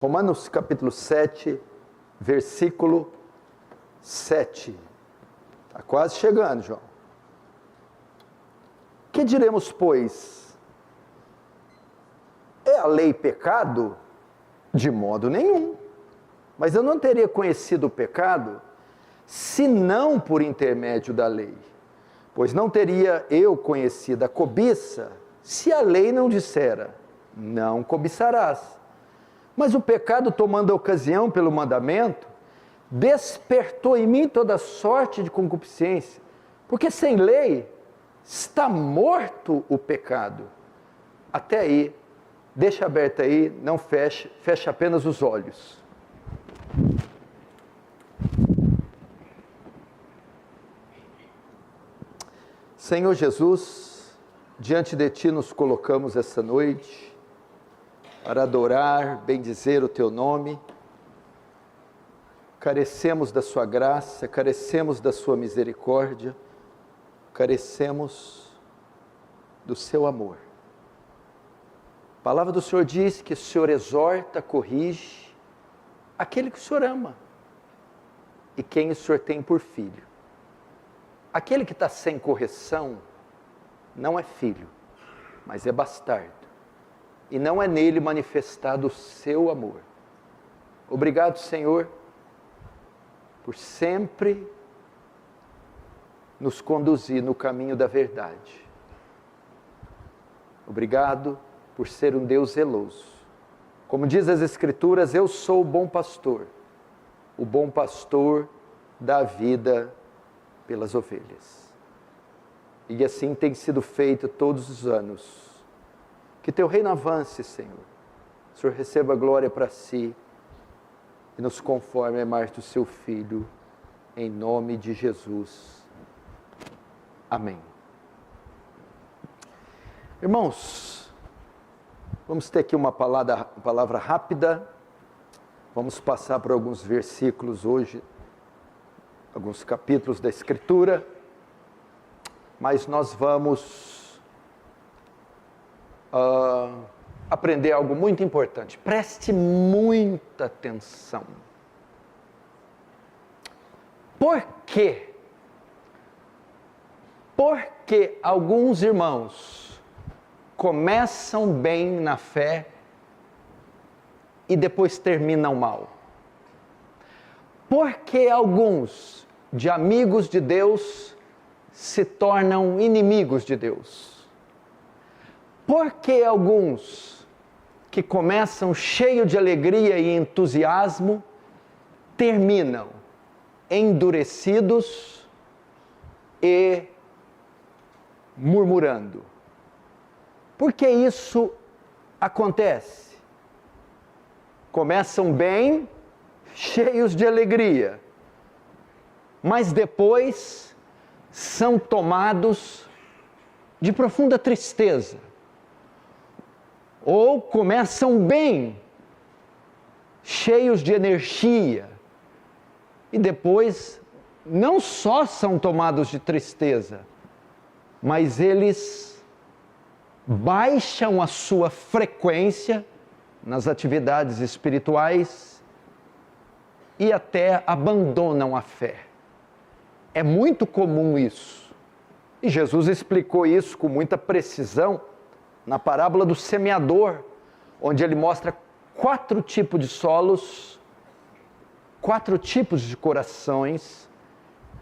Romanos capítulo 7, versículo 7. Está quase chegando, João. Que diremos, pois? É a lei pecado? De modo nenhum. Mas eu não teria conhecido o pecado, senão por intermédio da lei. Pois não teria eu conhecido a cobiça, se a lei não dissera, não cobiçarás. Mas o pecado, tomando a ocasião pelo mandamento, despertou em mim toda sorte de concupiscência, porque sem lei está morto o pecado. Até aí, deixa aberto aí, não feche, feche apenas os olhos. Senhor Jesus, diante de Ti nos colocamos essa noite, para adorar, bendizer o Teu nome. Carecemos da Sua graça, carecemos da Sua misericórdia, carecemos do Seu amor. A palavra do Senhor diz que o Senhor exorta, corrige aquele que o Senhor ama e quem o Senhor tem por filho. Aquele que está sem correção não é filho, mas é bastardo. E não é nele manifestado o seu amor. Obrigado, Senhor, por sempre nos conduzir no caminho da verdade. Obrigado por ser um Deus zeloso. Como diz as Escrituras, eu sou o bom pastor. O bom pastor dá a vida pelas ovelhas. E assim tem sido feito todos os anos. Que Teu reino avance, Senhor. O Senhor receba a glória para si e nos conforme a imagem do Seu Filho, em nome de Jesus. Amém. Irmãos, vamos ter aqui uma palavra rápida. Vamos passar por alguns versículos hoje, alguns capítulos da Escritura, mas nós vamos aprender algo muito importante. Preste muita atenção. Por quê? Porque alguns irmãos começam bem na fé e depois terminam mal? Por que alguns de amigos de Deus se tornam inimigos de Deus? Por que alguns que começam cheios de alegria e entusiasmo terminam endurecidos e murmurando? Por que isso acontece? Começam bem, cheios de alegria, mas depois são tomados de profunda tristeza. Ou começam bem, cheios de energia, e depois não só são tomados de tristeza, mas eles baixam a sua frequência nas atividades espirituais e até abandonam a fé. É muito comum isso. E Jesus explicou isso com muita precisão na parábola do semeador, onde ele mostra 4 tipos de solos, 4 tipos de corações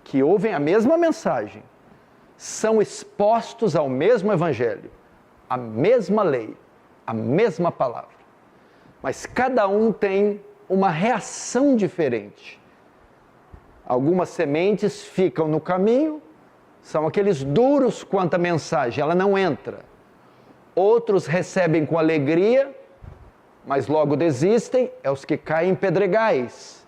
que ouvem a mesma mensagem, são expostos ao mesmo evangelho, a mesma lei, a mesma palavra. Mas cada um tem uma reação diferente. Algumas sementes ficam no caminho, são aqueles duros quanto à mensagem, ela não entra. Outros recebem com alegria, mas logo desistem, é os que caem em pedregais.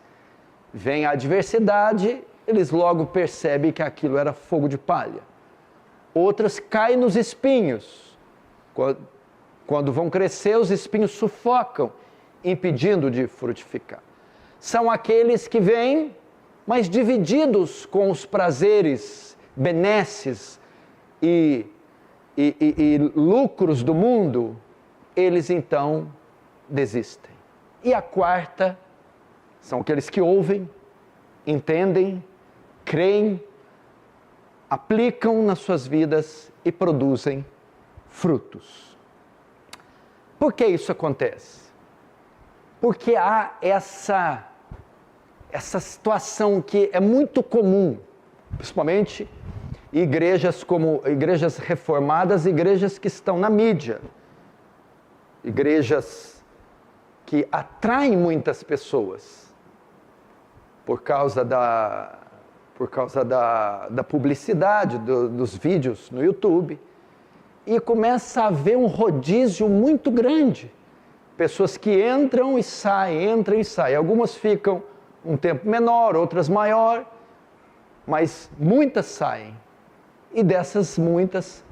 Vem a adversidade, eles logo percebem que aquilo era fogo de palha. Outros caem nos espinhos. Quando vão crescer, os espinhos sufocam, impedindo de frutificar. São aqueles que vêm, mas divididos com os prazeres, benesses e lucros do mundo, eles então desistem. E a quarta são aqueles que ouvem, entendem, creem, aplicam nas suas vidas e produzem frutos. Por que isso acontece? Porque há essa situação que é muito comum, principalmente em igrejas como igrejas reformadas, igrejas que estão na mídia, igrejas que atraem muitas pessoas por causa da publicidade dos vídeos no YouTube, e começa a haver um rodízio muito grande. Pessoas que entram e saem. Algumas ficam um tempo menor, outras maior, mas muitas saem. E dessas muitas,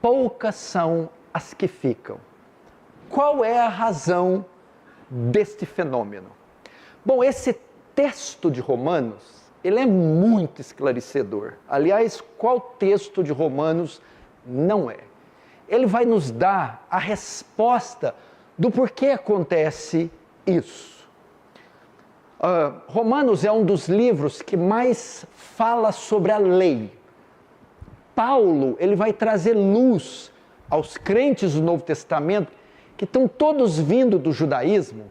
poucas são as que ficam. Qual é a razão deste fenômeno? Bom, esse texto de Romanos, ele é muito esclarecedor. Aliás, qual texto de Romanos não é? Ele vai nos dar a resposta do porquê acontece isso. Romanos é um dos livros que mais fala sobre a lei. Paulo, ele vai trazer luz aos crentes do Novo Testamento, que estão todos vindo do judaísmo,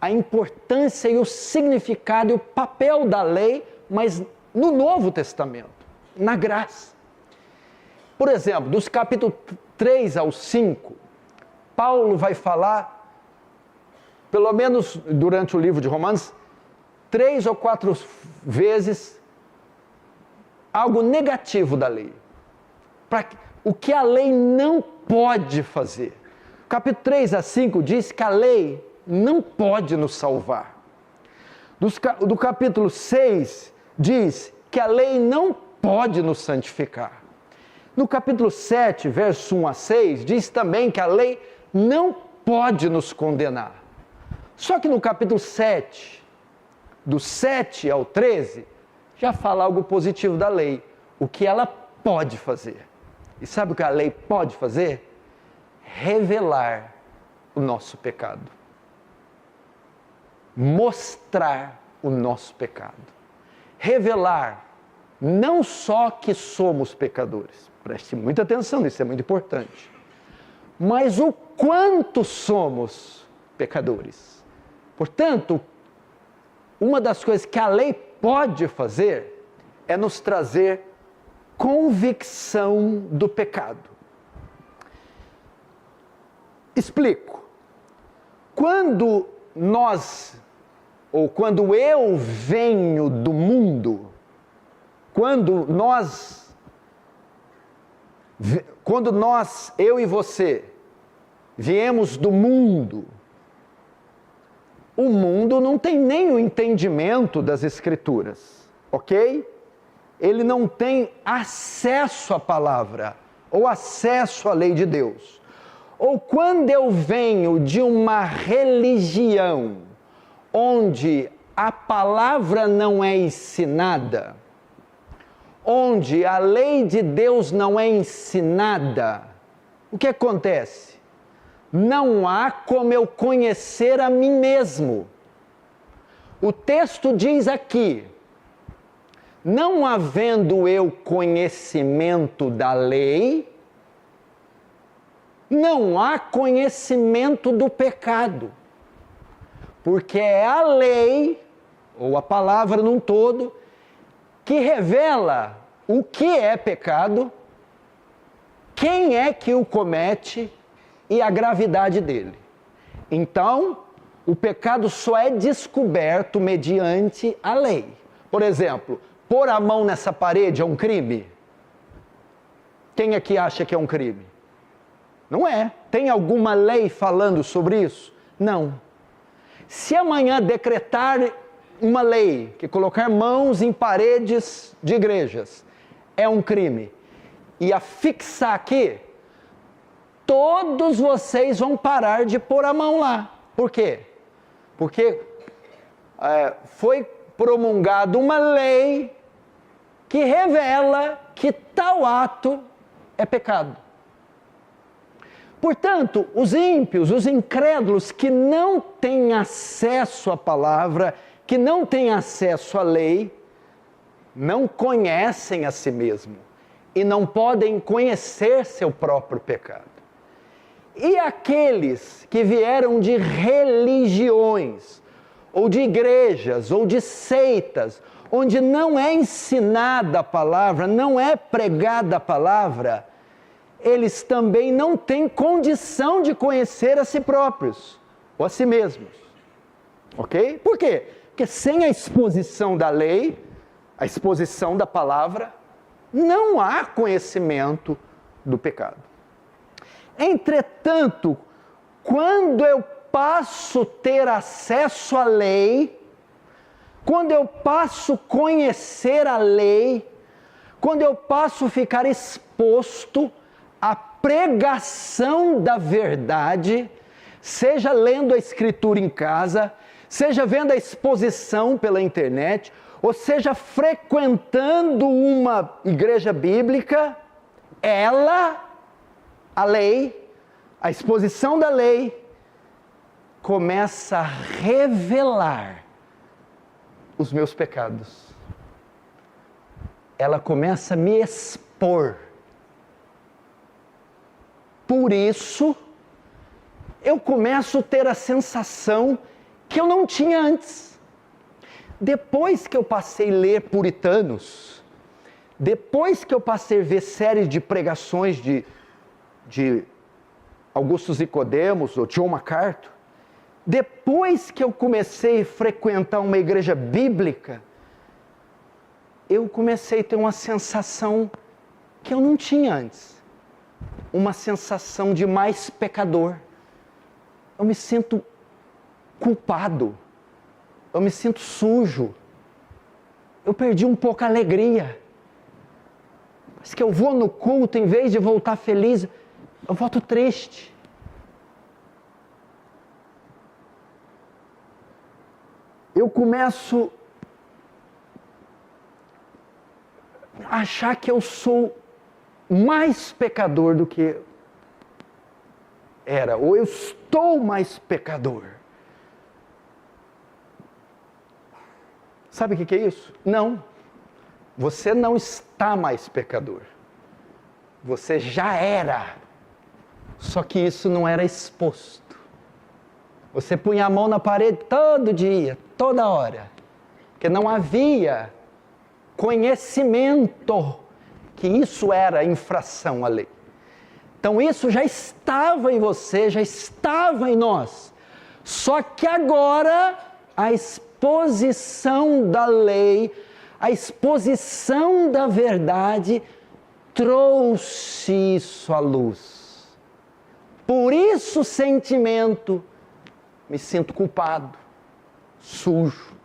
a importância e o significado e o papel da lei, mas no Novo Testamento, na graça. Por exemplo, dos capítulos 3 ao 5, Paulo vai falar, pelo menos durante o livro de Romanos, 3 ou 4 vezes, algo negativo da lei. O que a lei não pode fazer. Capítulo 3 a 5 diz que a lei não pode nos salvar. Do capítulo 6 diz que a lei não pode nos santificar. No capítulo 7, verso 1 a 6, diz também que a lei não pode nos condenar. Só que no capítulo 7, do 7 ao 13, já fala algo positivo da lei, o que ela pode fazer. E sabe o que a lei pode fazer? Revelar o nosso pecado. Mostrar o nosso pecado. Revelar não só que somos pecadores, preste muita atenção nisso, é muito importante, mas o quanto somos pecadores. Portanto, uma das coisas que a lei pode fazer é nos trazer convicção do pecado. Explico. Quando eu venho do mundo, quando eu e você, viemos do mundo, o mundo não tem nem o entendimento das Escrituras, ok? Ele não tem acesso à palavra, ou acesso à lei de Deus. Ou quando eu venho de uma religião, onde a palavra não é ensinada, onde a lei de Deus não é ensinada, o que acontece? Não há como eu conhecer a mim mesmo. O texto diz aqui, não havendo eu conhecimento da lei, não há conhecimento do pecado. Porque é a lei, ou a palavra num todo, que revela o que é pecado, quem é que o comete e a gravidade dele. Então, o pecado só é descoberto mediante a lei. Por exemplo, pôr a mão nessa parede é um crime? Quem aqui acha que é um crime? Não é. Tem alguma lei falando sobre isso? Não. Se amanhã decretar uma lei que colocar mãos em paredes de igrejas é um crime, e afixar aqui, todos vocês vão parar de pôr a mão lá. Por quê? Porque foi promulgada uma lei que revela que tal ato é pecado. Portanto, os ímpios, os incrédulos que não têm acesso à palavra, que não têm acesso à lei, não conhecem a si mesmo e não podem conhecer seu próprio pecado. E aqueles que vieram de religiões, ou de igrejas, ou de seitas, onde não é ensinada a palavra, não é pregada a palavra, eles também não têm condição de conhecer a si próprios, ou a si mesmos. Ok? Por quê? Porque sem a exposição da lei, a exposição da palavra, não há conhecimento do pecado. Entretanto, quando eu passo a ter acesso à lei, quando eu passo a conhecer a lei, quando eu passo a ficar exposto à pregação da verdade, seja lendo a Escritura em casa, seja vendo a exposição pela internet, ou seja frequentando uma igreja bíblica, a lei, a exposição da lei, começa a revelar os meus pecados. Ela começa a me expor. Por isso, eu começo a ter a sensação que eu não tinha antes. Depois que eu passei a ler puritanos, depois que eu passei a ver séries de pregações de Augusto Nicodemos ou John MacArthur, depois que eu comecei a frequentar uma igreja bíblica, eu comecei a ter uma sensação que eu não tinha antes. Uma sensação de mais pecador. Eu me sinto culpado. Eu me sinto sujo. Eu perdi um pouco a alegria. Mas que eu vou no culto, em vez de voltar feliz, eu volto triste. Eu começo a achar que eu sou mais pecador do que era, ou eu estou mais pecador. Sabe o que é isso? Não. Você não está mais pecador. Você já era. Só que isso não era exposto. Você punha a mão na parede todo dia, toda hora. Porque não havia conhecimento que isso era infração à lei. Então isso já estava em você, já estava em nós. Só que agora a exposição da lei, a exposição da verdade trouxe isso à luz. Por isso o sentimento, me sinto culpado, sujo,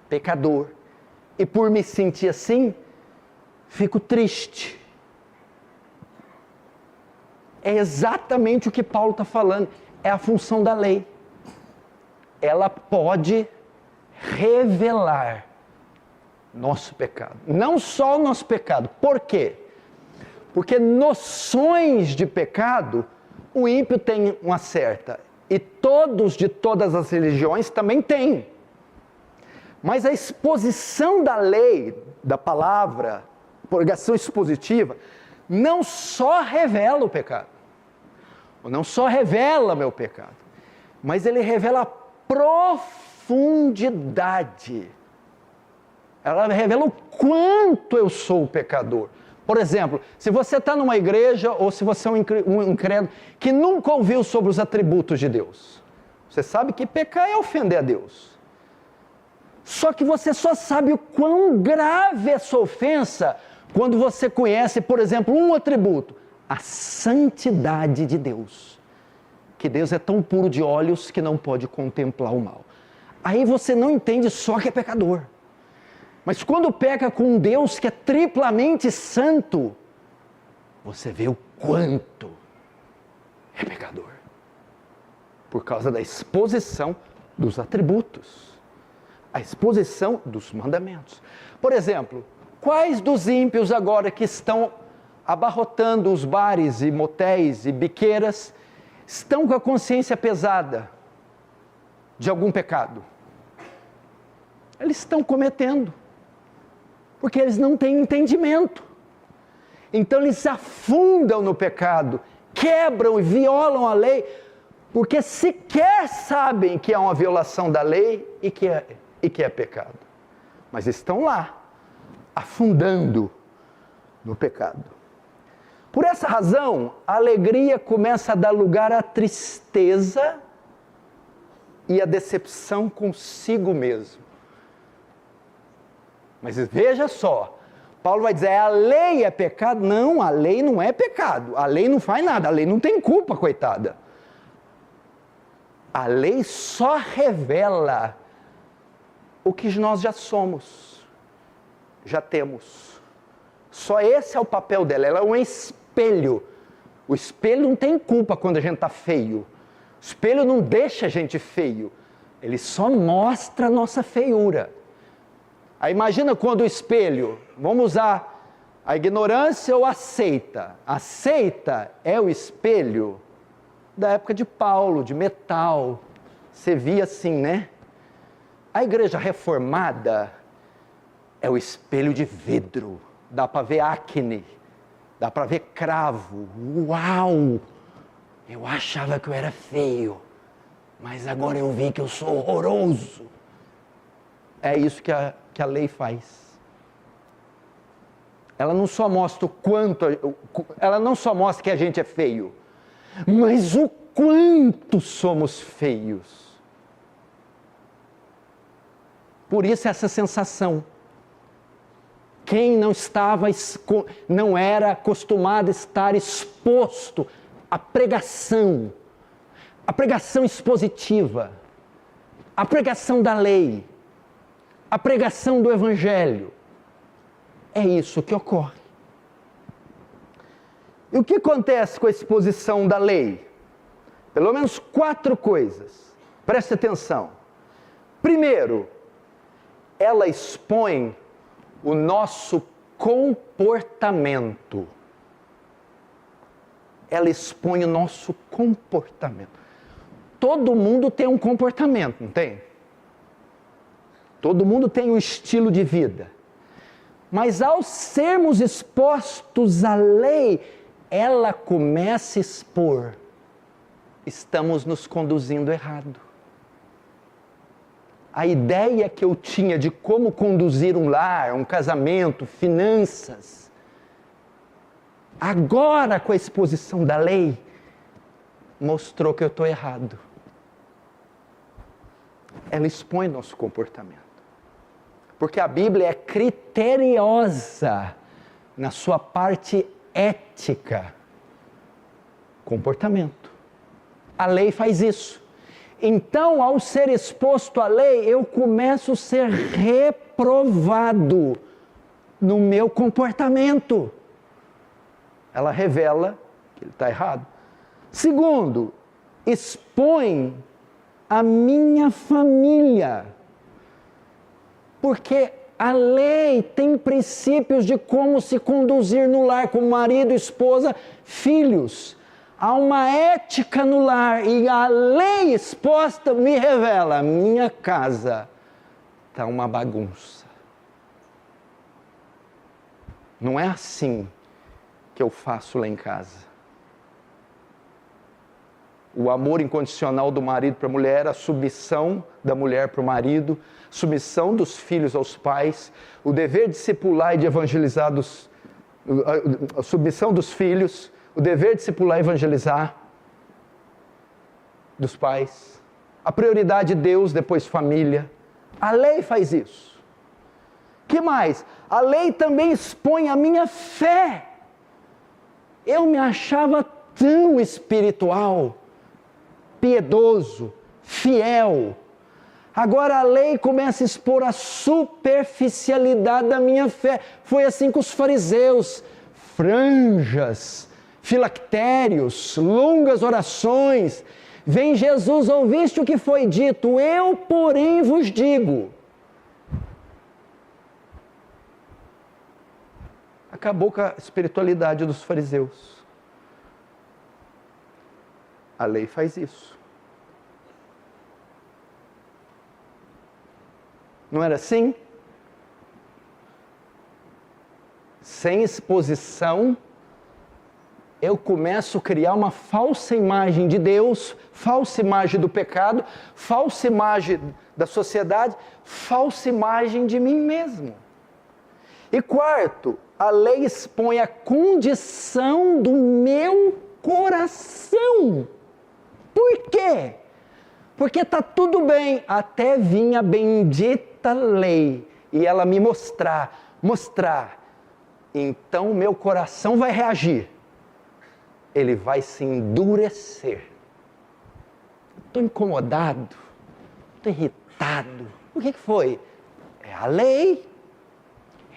pecador. E por me sentir assim, fico triste. É exatamente o que Paulo está falando. É a função da lei. Ela pode revelar nosso pecado. Não só o nosso pecado. Por quê? Porque noções de pecado, o ímpio tem uma certa. E todos de todas as religiões também têm. Mas a exposição da lei, da palavra, pregação expositiva, não só revela o pecado, ou não só revela meu pecado, mas ele revela a profundidade. Ela revela o quanto eu sou pecador. Por exemplo, se você está numa igreja, ou se você é um incrédulo, que nunca ouviu sobre os atributos de Deus, você sabe que pecar é ofender a Deus. Só que você só sabe o quão grave é essa ofensa quando você conhece, por exemplo, um atributo, a santidade de Deus. Que Deus é tão puro de olhos que não pode contemplar o mal. Aí você não entende só que é pecador. Mas quando peca com um Deus que é triplamente santo, você vê o quanto é pecador. Por causa da exposição dos atributos. A exposição dos mandamentos. Por exemplo, quais dos ímpios agora que estão abarrotando os bares e motéis e biqueiras estão com a consciência pesada de algum pecado. Eles estão cometendo, porque eles não têm entendimento. Então eles se afundam no pecado, quebram e violam a lei, porque sequer sabem que é uma violação da lei e que é pecado. Mas estão lá, afundando no pecado. Por essa razão, a alegria começa a dar lugar à tristeza e à decepção consigo mesmo. Mas veja só, Paulo vai dizer, a lei é pecado? Não, a lei não é pecado. A lei não faz nada, a lei não tem culpa, coitada. A lei só revela o que nós já somos, já temos. Só esse é o papel dela, ela é um espelho. O espelho não tem culpa quando a gente está feio. O espelho não deixa a gente feio, ele só mostra a nossa feiura. Aí imagina quando o espelho, vamos usar a ignorância ou a seita. A seita é o espelho da época de Paulo, de metal. Você via assim, né? A igreja reformada é o espelho de vidro. Dá para ver acne, dá para ver cravo. Uau! Eu achava que eu era feio, mas agora eu vi que eu sou horroroso. É isso que a lei faz. Ela não só mostra o quanto, ela não só mostra que a gente é feio, mas o quanto somos feios. Por isso essa sensação. Quem não era acostumado a estar exposto à pregação expositiva, à pregação da lei, à pregação do evangelho, é isso que ocorre. E o que acontece com a exposição da lei? Pelo menos 4 coisas. Preste atenção. Primeiro, ela expõe o nosso comportamento. Ela expõe o nosso comportamento. Todo mundo tem um comportamento, não tem? Todo mundo tem um estilo de vida. Mas ao sermos expostos à lei, ela começa a expor. Estamos nos conduzindo errado. A ideia que eu tinha de como conduzir um lar, um casamento, finanças, agora com a exposição da lei, mostrou que eu estou errado. Ela expõe nosso comportamento. Porque a Bíblia é criteriosa na sua parte ética. Comportamento. A lei faz isso. Então, ao ser exposto à lei, eu começo a ser reprovado no meu comportamento. Ela revela que ele está errado. Segundo, expõe a minha família. Porque a lei tem princípios de como se conduzir no lar, com marido, esposa, filhos. Há uma ética no lar e a lei exposta me revela, minha casa está uma bagunça. Não é assim que eu faço lá em casa. O amor incondicional do marido para a mulher, a submissão da mulher para o marido, submissão dos filhos aos pais, o dever de discipular e de evangelizar, a submissão dos filhos, o dever de discipular e evangelizar dos pais, a prioridade de Deus, depois família. A lei faz isso. Que mais? A lei também expõe a minha fé. Eu me achava tão espiritual, piedoso, fiel. Agora a lei começa a expor a superficialidade da minha fé. Foi assim com os fariseus. Franjas, filactérios, longas orações. Vem Jesus, ouviste o que foi dito? Eu, porém, vos digo. Acabou com a espiritualidade dos fariseus. A lei faz isso. Não era assim? Sem exposição, eu começo a criar uma falsa imagem de Deus, falsa imagem do pecado, falsa imagem da sociedade, falsa imagem de mim mesmo. E quarto, a lei expõe a condição do meu coração. Por quê? Porque está tudo bem, até vir a bendita lei e ela me mostrar. Então meu coração vai reagir. Ele vai se endurecer. Estou incomodado, estou irritado. O que foi? É a lei.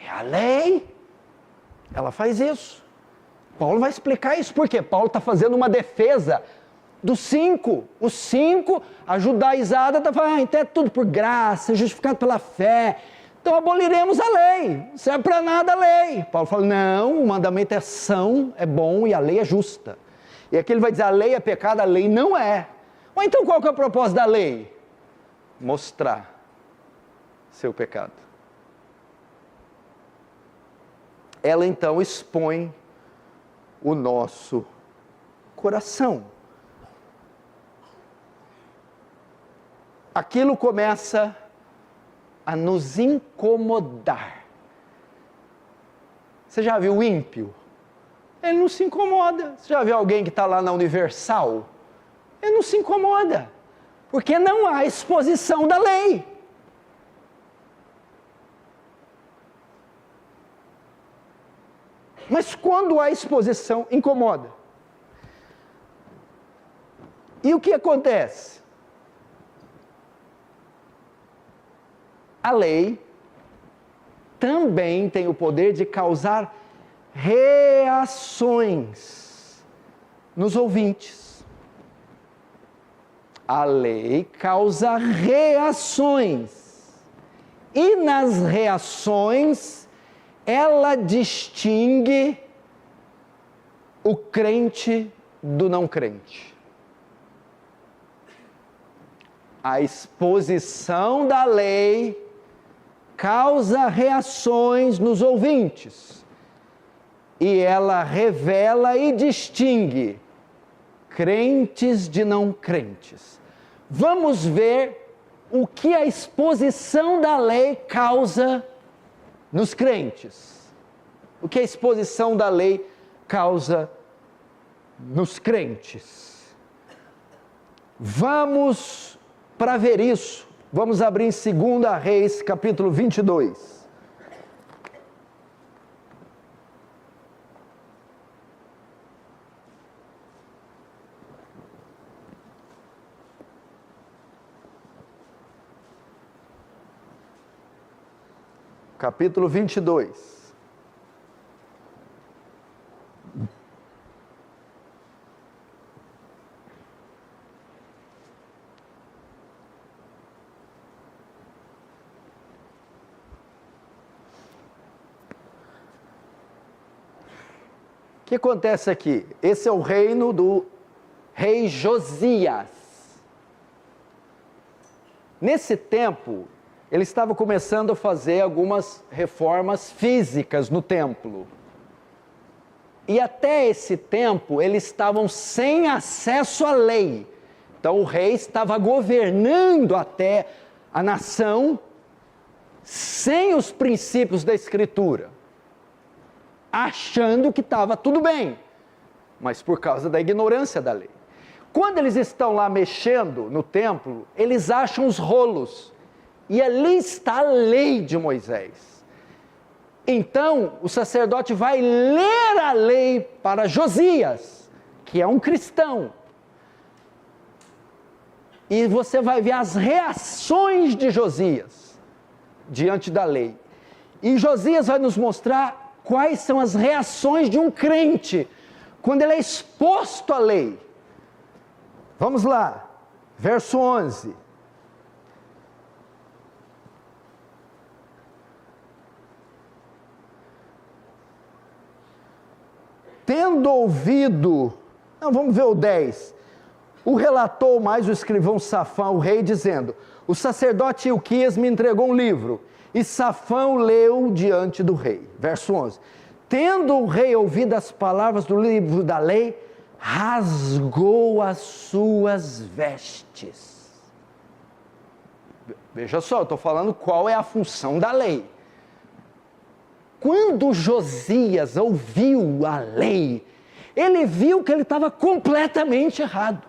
É a lei. Ela faz isso. Paulo vai explicar isso, porque Paulo está fazendo uma defesa dos 5. Os 5, a judaizada está falando, então é tudo por graça, justificado pela fé. Então aboliremos a lei, não serve para nada a lei. Paulo fala, não, o mandamento é são, é bom e a lei é justa. E aqui ele vai dizer, a lei é pecado, a lei não é. Ou então qual que é o propósito da lei? Mostrar seu pecado. Ela então expõe o nosso coração. Aquilo começa a nos incomodar. Você já viu o ímpio? Ele não se incomoda. Você já viu alguém que está lá na Universal? Ele não se incomoda, porque não há exposição da lei. Mas quando há exposição, incomoda. E o que acontece? A lei também tem o poder de causar reações nos ouvintes. A lei causa reações. E nas reações, ela distingue o crente do não crente. A exposição da lei causa reações nos ouvintes. E ela revela e distingue crentes de não crentes. Vamos ver o que a exposição da lei causa nos crentes. O que a exposição da lei causa nos crentes. Vamos para ver isso. Vamos abrir em 2 Reis, capítulo 22. Capítulo 22. O que acontece aqui? Esse é o reino do rei Josias. Nesse tempo, ele estava começando a fazer algumas reformas físicas no templo. E até esse tempo, eles estavam sem acesso à lei. Então o rei estava governando até a nação sem os princípios da Escritura, achando que estava tudo bem, mas por causa da ignorância da lei. Quando eles estão lá mexendo no templo, eles acham os rolos, e ali está a lei de Moisés. Então, o sacerdote vai ler a lei para Josias, que é um cristão, e você vai ver as reações de Josias diante da lei. E Josias vai nos mostrar quais são as reações de um crente quando ele é exposto à lei. Vamos lá, verso 11. Tendo ouvido, não, vamos ver o 10. o relatou mais o escrivão Safã, o rei, dizendo: o sacerdote Ilquias me entregou um livro, e Safã leu diante do rei. Verso 11. Tendo o rei ouvido as palavras do livro da lei, rasgou as suas vestes. Veja só, eu estou falando qual é a função da lei. Quando Josias ouviu a lei, ele viu que ele estava completamente errado.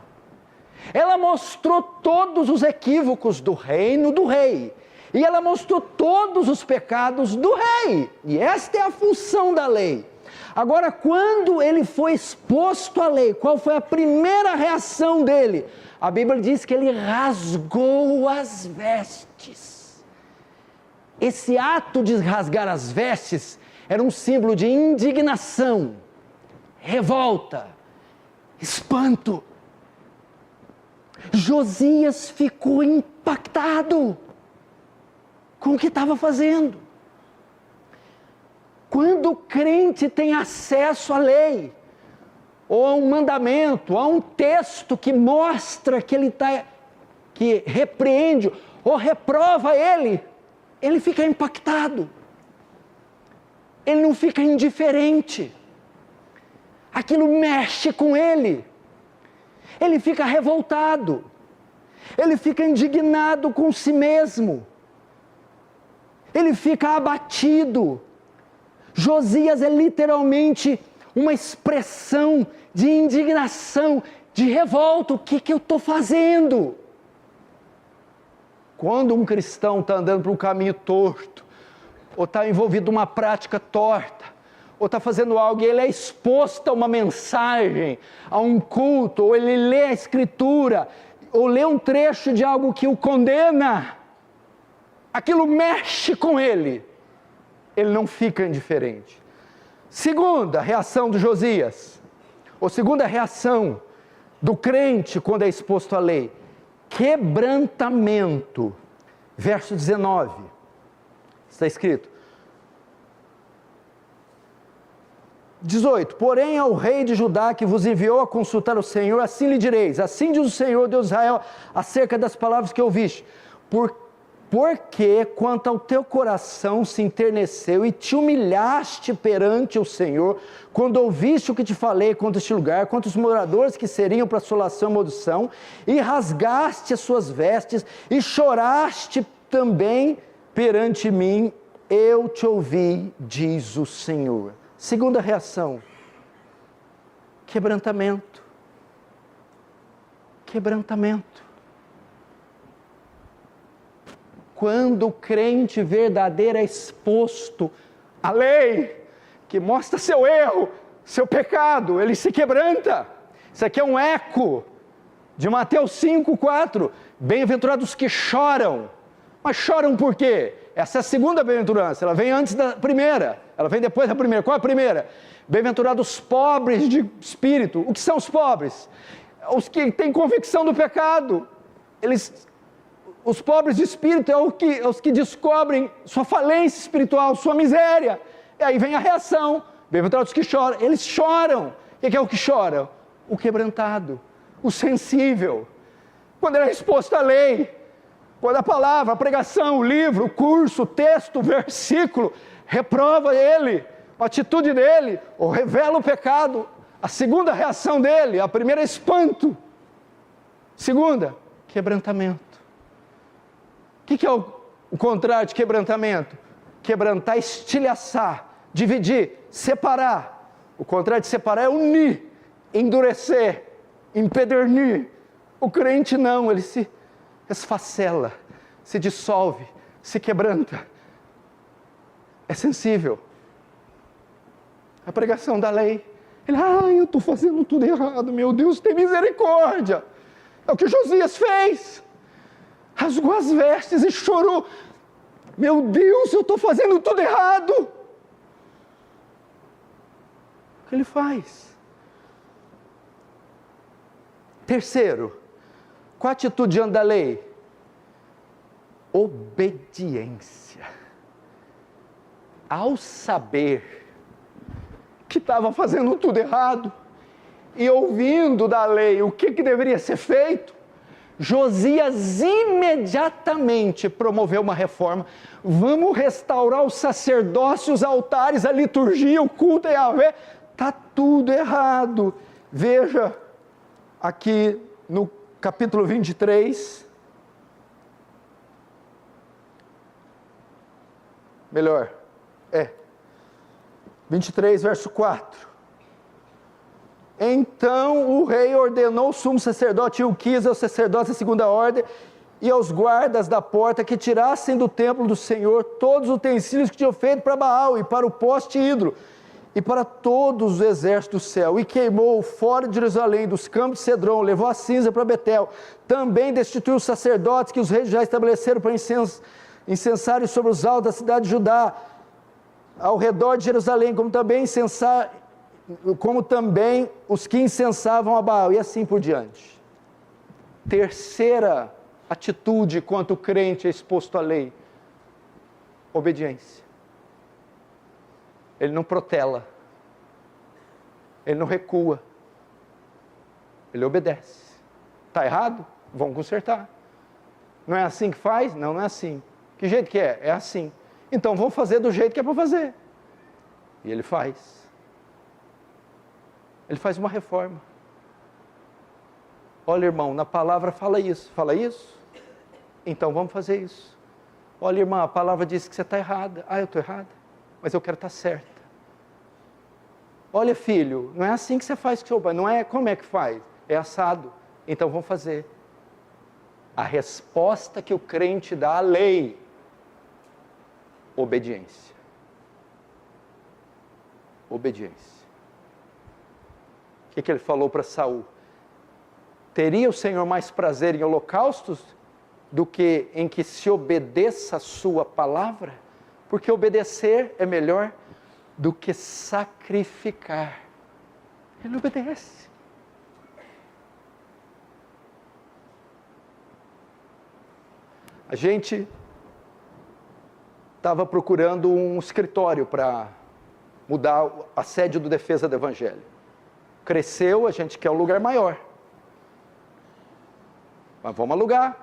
Ela mostrou todos os equívocos do reino do rei. E ela mostrou todos os pecados do rei. E esta é a função da lei. Agora, quando ele foi exposto à lei, qual foi a primeira reação dele? A Bíblia diz que ele rasgou as vestes. Esse ato de rasgar as vestes era um símbolo de indignação, revolta, espanto. Josias ficou impactado com o que estava fazendo. Quando o crente tem acesso à lei, ou a um mandamento, a um texto que mostra que ele que repreende ou reprova ele fica impactado. Ele não fica indiferente. Aquilo mexe com ele. Ele fica revoltado. Ele fica indignado com si mesmo. Ele fica abatido. Josias é literalmente uma expressão de indignação, de revolta. O que eu estou fazendo? Quando um cristão está andando por um caminho torto, ou está envolvido numa prática torta, ou está fazendo algo e ele é exposto a uma mensagem, a um culto, ou ele lê a Escritura, ou lê um trecho de algo que o condena, aquilo mexe com ele, ele não fica indiferente. Segunda reação de Josias, ou segunda reação do crente quando é exposto à lei, quebrantamento. Verso 19, está escrito. 18, porém ao rei de Judá que vos enviou a consultar o Senhor, assim lhe direis: assim diz o Senhor Deus de Israel, acerca das palavras que ouviste, porque quanto ao teu coração se enterneceu e te humilhaste perante o Senhor, quando ouviste o que te falei contra este lugar, contra os moradores que seriam para assolação e maldição, e rasgaste as suas vestes, e choraste também perante mim, eu te ouvi, diz o Senhor. Segunda reação, quebrantamento. Quebrantamento. Quando o crente verdadeiro é exposto à lei, que mostra seu erro, seu pecado, ele se quebranta. Isso aqui é um eco de Mateus 5,4. Bem-aventurados que choram. Mas choram por quê? Essa é a segunda bem-aventurança, ela vem antes da primeira, ela vem depois da primeira. Qual é a primeira? Bem-aventurados pobres de espírito. O que são os pobres? Os que têm convicção do pecado. Os pobres de espírito é os que descobrem sua falência espiritual, sua miséria. E aí vem a reação. Bem-aventurados que choram. Eles choram. O que é o que chora? O quebrantado, o sensível. Quando ele é exposto à lei, quando a palavra, a pregação, o livro, o curso, o texto, o versículo, reprova ele, a atitude dele, ou revela o pecado, a segunda reação dele, a primeira é espanto. Segunda, quebrantamento. O que é o contrário de quebrantamento? Quebrantar, estilhaçar, dividir, separar. O contrário de separar é unir, endurecer, empedernir. O crente não, ele se esfacela, se dissolve, se quebranta. É sensível. A pregação da lei. Ele, eu estou fazendo tudo errado, meu Deus, tem misericórdia. É o que Josias fez. Rasgou as vestes e chorou. Meu Deus, eu estou fazendo tudo errado. O que ele faz? Terceiro, qual a atitude diante da lei? Obediência. Ao saber que estava fazendo tudo errado, e ouvindo da lei o que deveria ser feito, Josias imediatamente promoveu uma reforma. Vamos restaurar o sacerdócio, os altares, a liturgia, o culto a Yahvé. Está tudo errado. Veja aqui no capítulo 23. Melhor, 23, verso 4. Então o rei ordenou o sumo sacerdote Ilquias, aos sacerdotes da segunda ordem, e aos guardas da porta, que tirassem do templo do Senhor todos os utensílios que tinham feito para Baal, e para o poste ídolo, e para todos os exércitos do céu, e queimou fora de Jerusalém, dos campos de Cedron, levou a cinza para Betel. Também destituiu os sacerdotes que os reis já estabeleceram para incensarem sobre os altos da cidade de Judá, ao redor de Jerusalém, como também os que incensavam a Baal, e assim por diante. Terceira atitude quanto o crente é exposto à lei: obediência. Ele não protela, ele não recua, ele obedece. Está errado? Vamos consertar. Não é assim que faz? Não, não é assim. Que jeito que é? É assim. Então vamos fazer do jeito que é para fazer. E ele faz. Ele faz uma reforma. Olha, irmão, na palavra fala isso. Fala isso? Então vamos fazer isso. Olha, irmã, a palavra diz que você está errada. Ah, eu estou errada, mas eu quero estar certa. Olha, filho, não é assim que você faz com o seu pai. Não é como é que faz? É assado. Então vamos fazer. A resposta que o crente dá à lei: obediência. Obediência. O que ele falou para Saul? Teria o Senhor mais prazer em holocaustos do que em que se obedeça a sua palavra? Porque obedecer é melhor do que sacrificar. Ele obedece. A gente estava procurando um escritório para mudar a sede do Defesa do Evangelho. Cresceu, a gente quer um lugar maior. Mas vamos alugar.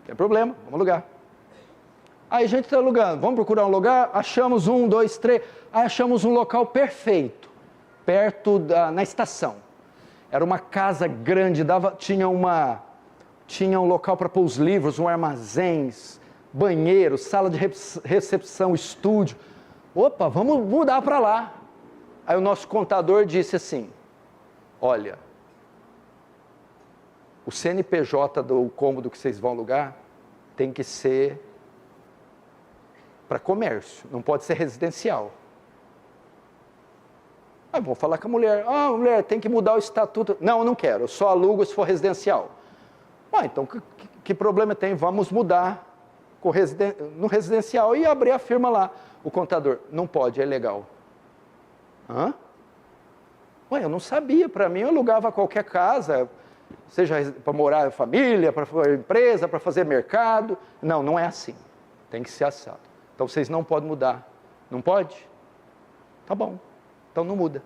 Não tem problema, vamos alugar. Aí a gente está alugando, vamos procurar um lugar, achamos 1, 2, 3, aí achamos um local perfeito, perto na estação. Era uma casa grande, tinha um local para pôr os livros, um armazém, banheiro, sala de recepção, estúdio. Opa, vamos mudar para lá. Aí o nosso contador disse assim: olha, o CNPJ do cômodo que vocês vão alugar tem que ser para comércio, não pode ser residencial. Aí vou falar com a mulher: mulher, tem que mudar o estatuto. Não, eu não quero, eu só alugo se for residencial. Então que problema tem? Vamos mudar no residencial e abrir a firma lá. O contador: não pode, é ilegal. Eu não sabia, para mim eu alugava qualquer casa, seja para morar em família, para fazer empresa, para fazer mercado. Não, não é assim, tem que ser assado. Então vocês não podem mudar. Não pode? Tá bom, então não muda.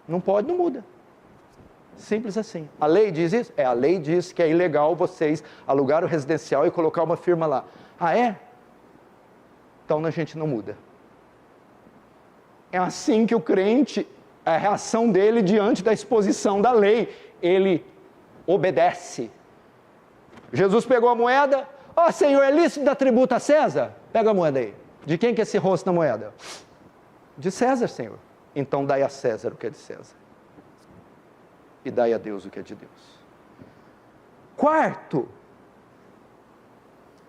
Não pode, não muda. Simples assim. A lei diz isso? A lei diz que é ilegal vocês alugar o residencial e colocar uma firma lá. Ah, é? Então a gente não muda. É assim que o crente, a reação dele diante da exposição da lei, ele obedece. Jesus pegou a moeda: Senhor, é lícito dar tributo a César? Pega a moeda aí. De quem que é esse rosto na moeda? De César, Senhor. Então dai a César o que é de César, e dai a Deus o que é de Deus.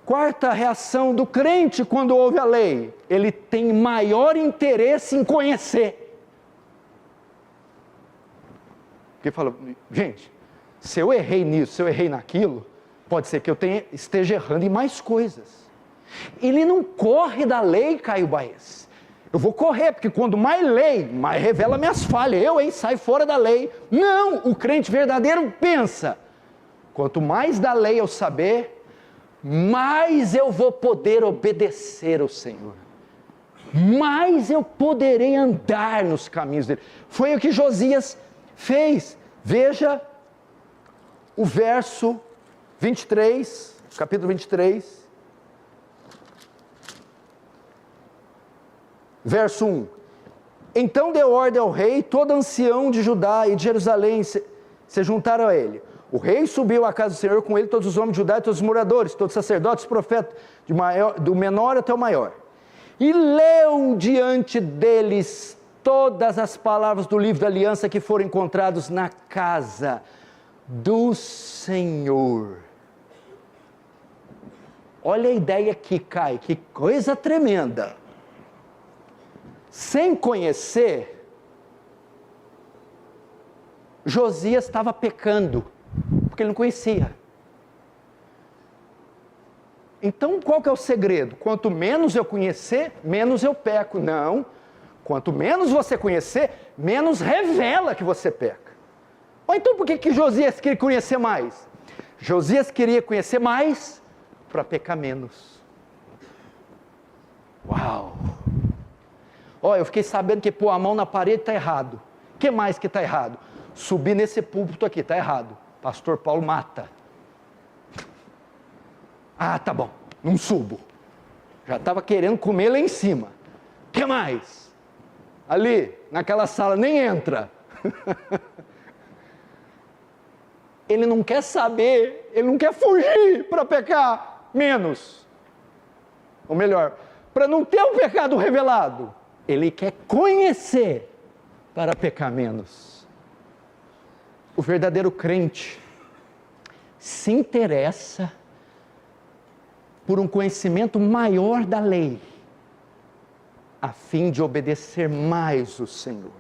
Quarta reação do crente quando ouve a lei: ele tem maior interesse em conhecer. Porque fala: gente, se eu errei nisso, se eu errei naquilo, pode ser que eu esteja errando em mais coisas. Ele não corre da lei, Caio Baez. Eu vou correr, porque quando mais lei, mais revela minhas falhas. Sai fora da lei. Não, o crente verdadeiro pensa: quanto mais da lei eu saber, mais eu vou poder obedecer ao Senhor. mais eu poderei andar nos caminhos dele. Foi o que Josias fez. Veja o verso 23, capítulo 23, verso 1. Então deu ordem ao rei, todo ancião de Judá e de Jerusalém se juntaram a ele. O rei subiu à casa do Senhor, com ele todos os homens de Judá e todos os moradores, todos os sacerdotes, profetas, do menor até o maior. E leu diante deles todas as palavras do livro da aliança que foram encontrados na casa do Senhor. Olha a ideia aqui, Cai, que coisa tremenda. Sem conhecer, Josias estava pecando, porque ele não conhecia. Então qual que é o segredo? Quanto menos eu conhecer, menos eu peco. Não, quanto menos você conhecer, menos revela que você peca. Ou então por que Josias queria conhecer mais? Josias queria conhecer mais para pecar menos. Uau! Olha, eu fiquei sabendo que pôr a mão na parede está errado. O que mais que está errado? Subir nesse púlpito aqui, está errado. Pastor Paulo mata. Ah, tá bom, não subo. Já estava querendo comer lá em cima. O que mais? Ali, naquela sala, nem entra. Ele não quer saber, ele não quer fugir para pecar menos. Ou melhor, para não ter o pecado revelado. Ele quer conhecer para pecar menos. O verdadeiro crente se interessa por um conhecimento maior da lei, a fim de obedecer mais o Senhor.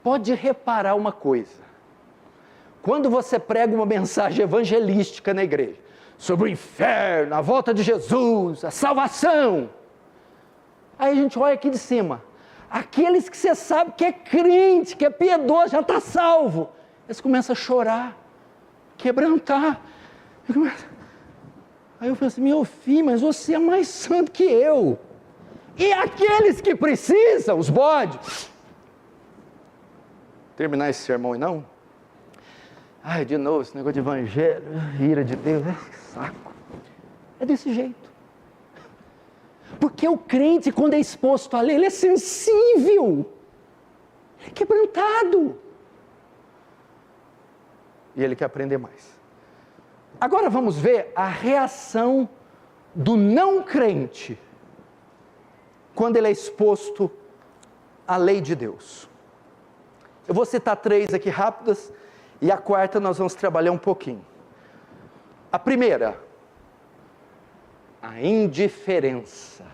Pode reparar uma coisa: quando você prega uma mensagem evangelística na igreja, sobre o inferno, a volta de Jesus, a salvação, aí a gente olha aqui de cima, aqueles que você sabe que é crente, que é piedoso, já está salvo, eles começam a chorar, quebrantar. Aí eu falo assim: meu filho, mas você é mais santo que eu. E aqueles que precisam, os bodes. Terminar esse sermão e não? Ai, de novo, esse negócio de evangelho, ira de Deus, que saco. É desse jeito. Porque o crente, quando é exposto à lei, ele é sensível, ele é quebrantado. E ele quer aprender mais. Agora vamos ver a reação do não crente, quando ele é exposto à lei de Deus. Eu vou citar 3 aqui rápidas, e a quarta nós vamos trabalhar um pouquinho. A primeira, a indiferença.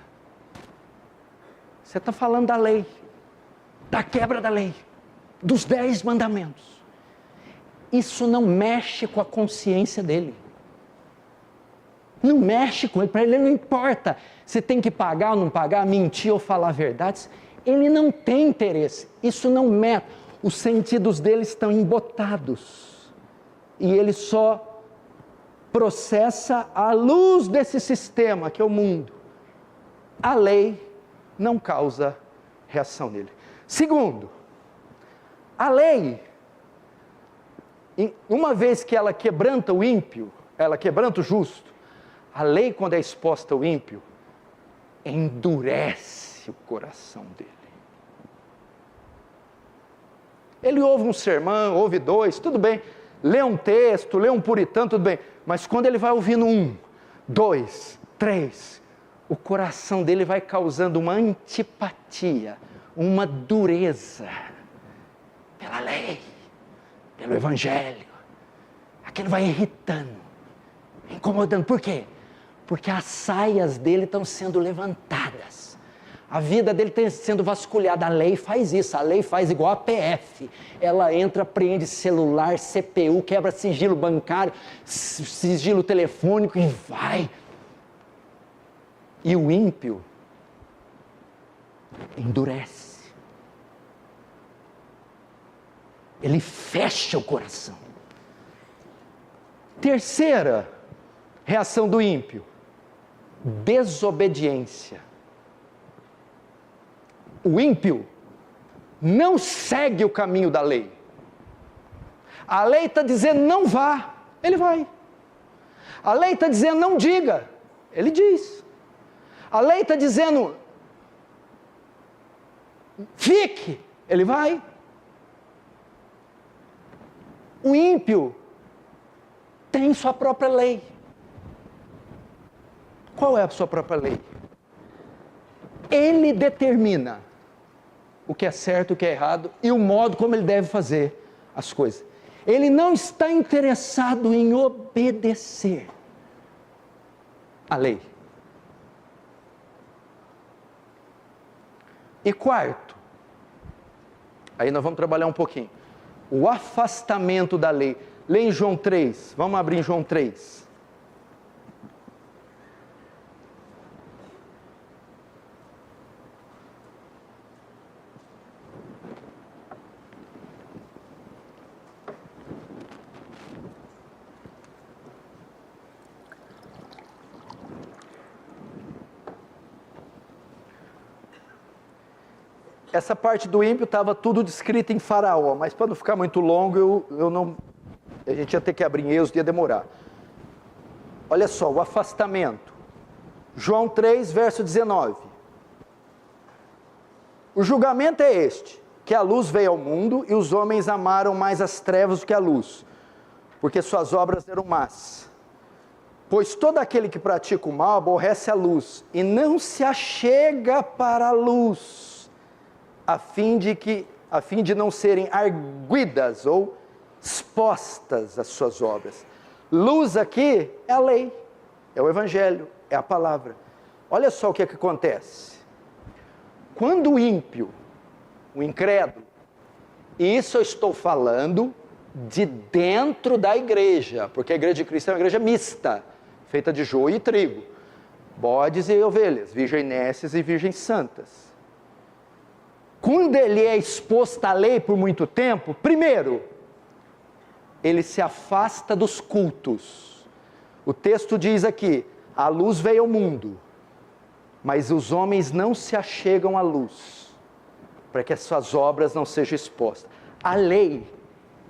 Você está falando da lei, da quebra da lei, dos 10 mandamentos. Isso não mexe com a consciência dele. Não mexe com ele, para ele não importa se tem que pagar ou não pagar, mentir ou falar verdades. Ele não tem interesse, isso não mexe. Os sentidos dele estão embotados. E ele só processa à luz desse sistema que é o mundo. A lei não causa reação nele. Segundo, a lei, uma vez que ela quebranta o ímpio, ela quebranta o justo, a lei, quando é exposta ao ímpio, endurece o coração dele. Ele ouve um sermão, ouve 2, tudo bem. Lê um texto, lê um puritano, tudo bem. Mas quando ele vai ouvindo 1, 2, 3, o coração dele vai causando uma antipatia, uma dureza pela lei, pelo evangelho. Aquilo vai irritando, incomodando. Por quê? Porque as saias dele estão sendo levantadas. A vida dele está sendo vasculhada. A lei faz isso, a lei faz igual a PF. Ela entra, prende celular, CPU, quebra sigilo bancário, sigilo telefônico e vai. E o ímpio endurece. Ele fecha o coração. Terceira reação do ímpio: desobediência. O ímpio não segue o caminho da lei. A lei está dizendo não vá, ele vai. A lei está dizendo não diga, ele diz. A lei está dizendo fique, ele vai. O ímpio tem sua própria lei. Qual é a sua própria lei? Ele determina o que é certo, o que é errado e o modo como ele deve fazer as coisas. Ele não está interessado em obedecer a lei. E quarto, aí nós vamos trabalhar um pouquinho, o afastamento da lei. Lê em João 3, vamos abrir em João 3. Essa parte do ímpio estava tudo descrito em Faraó, mas para não ficar muito longo, a gente ia ter que abrir em Êxodo, ia demorar. Olha só, o afastamento. João 3, verso 19. O julgamento é este, que a luz veio ao mundo e os homens amaram mais as trevas do que a luz, porque suas obras eram más. Pois todo aquele que pratica o mal aborrece a luz e não se achega para a luz, a fim de não serem arguidas ou expostas as suas obras. Luz aqui é a lei, é o evangelho, é a palavra. Olha só o que acontece. Quando o ímpio, o incrédulo, e isso eu estou falando de dentro da igreja, porque a igreja de Cristo é uma igreja mista, feita de joio e trigo, bodes e ovelhas, virgenesses e virgens santas. Quando ele é exposto à lei por muito tempo, primeiro, ele se afasta dos cultos. O texto diz aqui, a luz veio ao mundo, mas os homens não se achegam à luz, para que as suas obras não sejam expostas. A lei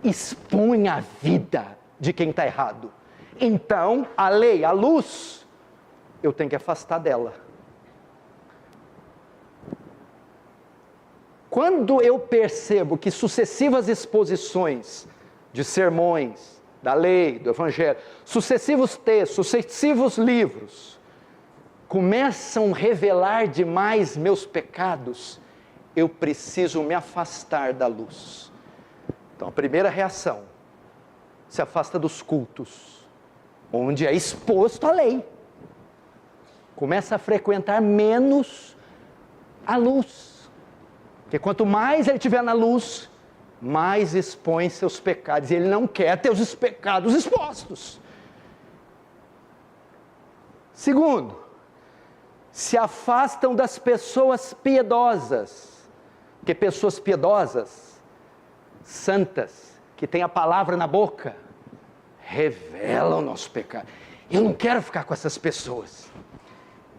expõe a vida de quem está errado. Então, a lei, a luz, eu tenho que afastar dela. Quando eu percebo que sucessivas exposições de sermões, da lei, do evangelho, sucessivos textos, sucessivos livros, começam a revelar demais meus pecados, eu preciso me afastar da luz. Então, a primeira reação, se afasta dos cultos, onde é exposto a lei. Começa a frequentar menos a luz. Porque quanto mais ele estiver na luz, mais expõe seus pecados. E ele não quer ter os pecados expostos. Segundo, se afastam das pessoas piedosas. Porque pessoas piedosas, santas, que têm a palavra na boca, revelam o nosso pecado. Eu não quero ficar com essas pessoas,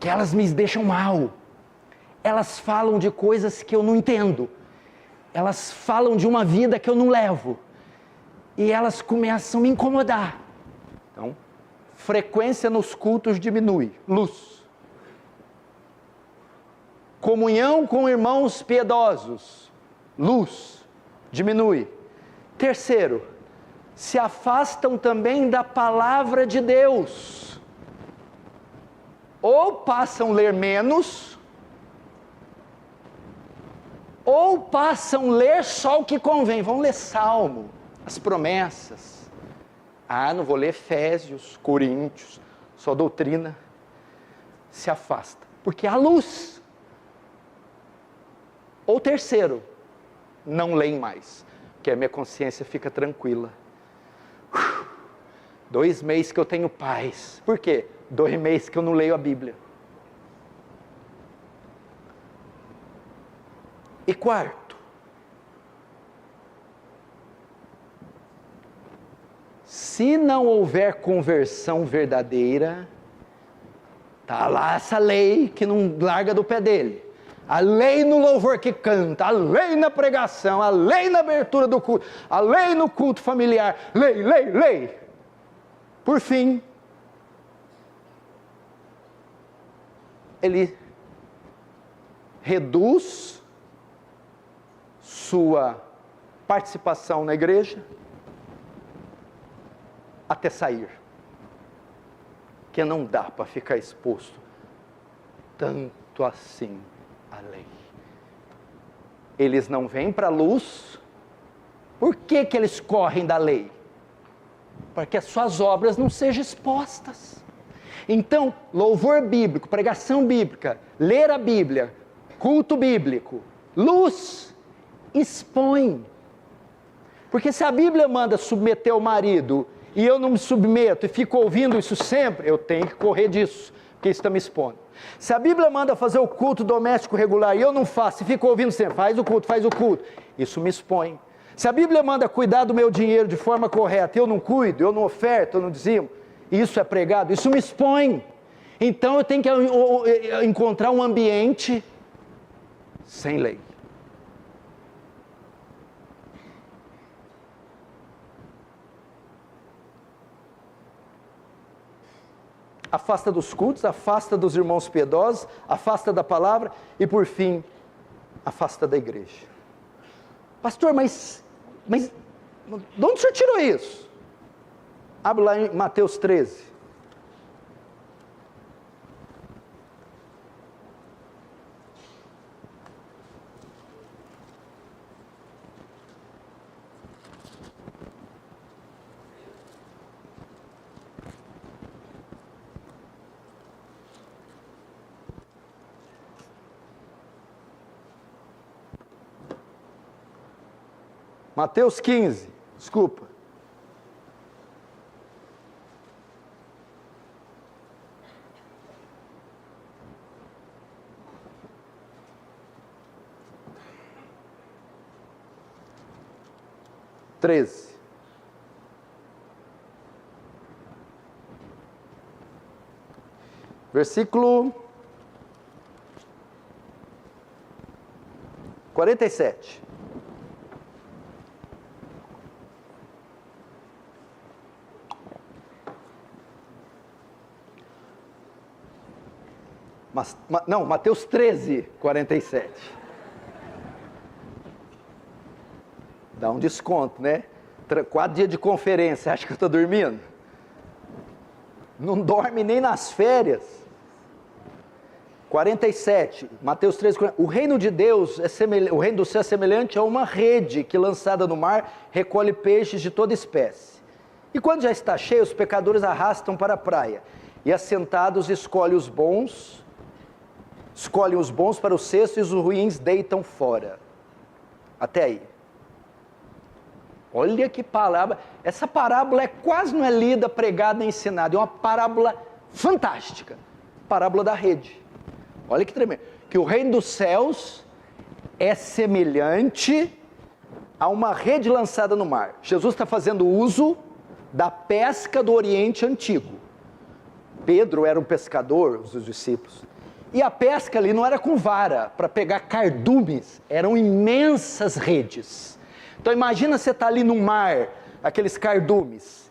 que elas me deixam mal. Elas falam de coisas que eu não entendo. Elas falam de uma vida que eu não levo. E elas começam a me incomodar. Então, frequência nos cultos diminui. Luz. Comunhão com irmãos piedosos. Luz. Diminui. Terceiro, se afastam também da palavra de Deus. Ou passam a ler menos, ou passam a ler só o que convém. Vão ler Salmo, as promessas. Não vou ler Efésios, Coríntios, só doutrina. Se afasta, porque há luz. Ou terceiro, não leem mais, porque a minha consciência fica tranquila. 2 meses que eu tenho paz. Por quê? 2 meses que eu não leio a Bíblia. E quarto, se não houver conversão verdadeira, Está lá essa lei que não larga do pé dele. A lei no louvor que canta, a lei na pregação, a lei na abertura do culto, a lei no culto familiar. Lei, lei, lei. Por fim, ele reduz sua participação na igreja até sair. Que não dá para ficar exposto tanto assim à lei. Eles não vêm para a luz. Por que eles correm da lei? Para que as suas obras não sejam expostas. Então, louvor bíblico, pregação bíblica, ler a Bíblia, culto bíblico, luz, expõe. Porque se a Bíblia manda submeter o marido e eu não me submeto e fico ouvindo isso sempre, eu tenho que correr disso, porque isso está me expondo. Se a Bíblia manda fazer o culto doméstico regular e eu não faço e fico ouvindo sempre, faz o culto, isso me expõe. Se a Bíblia manda cuidar do meu dinheiro de forma correta e eu não cuido, eu não oferto, eu não dizimo, isso é pregado, isso me expõe. Então eu tenho que encontrar um ambiente sem lei. Afasta dos cultos, afasta dos irmãos piedosos, afasta da palavra e, por fim, afasta da igreja. Pastor, mas de onde o senhor tirou isso? Abre lá em Mateus 13. Mateus 15, desculpa. Versículo 47. Mateus 13, 47. Dá um desconto, né? 4 dias de conferência, acha que eu estou dormindo? Não dorme nem nas férias. 47, Mateus 13, 47. O reino de Deus o reino do céu é semelhante a uma rede que, lançada no mar, recolhe peixes de toda espécie. E quando já está cheio, os pecadores arrastam para a praia, e assentados escolhem os bons para o cesto e os ruins deitam fora. Até aí. Olha que parábola. Essa parábola quase não é lida, pregada, ensinada. É uma parábola fantástica. Parábola da rede. Olha que tremendo. Que o reino dos céus é semelhante a uma rede lançada no mar. Jesus está fazendo uso da pesca do Oriente Antigo. Pedro era um pescador, os discípulos. E a pesca ali não era com vara, para pegar cardumes, eram imensas redes. Então imagina você estar ali no mar, aqueles cardumes,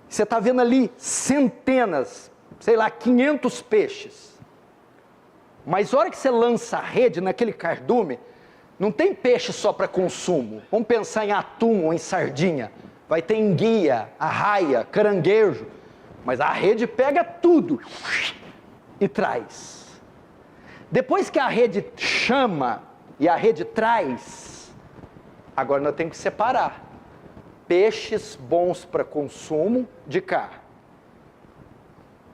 você está vendo ali centenas, 500 peixes. Mas a hora que você lança a rede naquele cardume, não tem peixe só para consumo. Vamos pensar em atum ou em sardinha. Vai ter enguia, arraia, caranguejo. Mas a rede pega tudo e traz. Depois que a rede chama e a rede traz, agora nós temos que separar peixes bons para consumo de cá,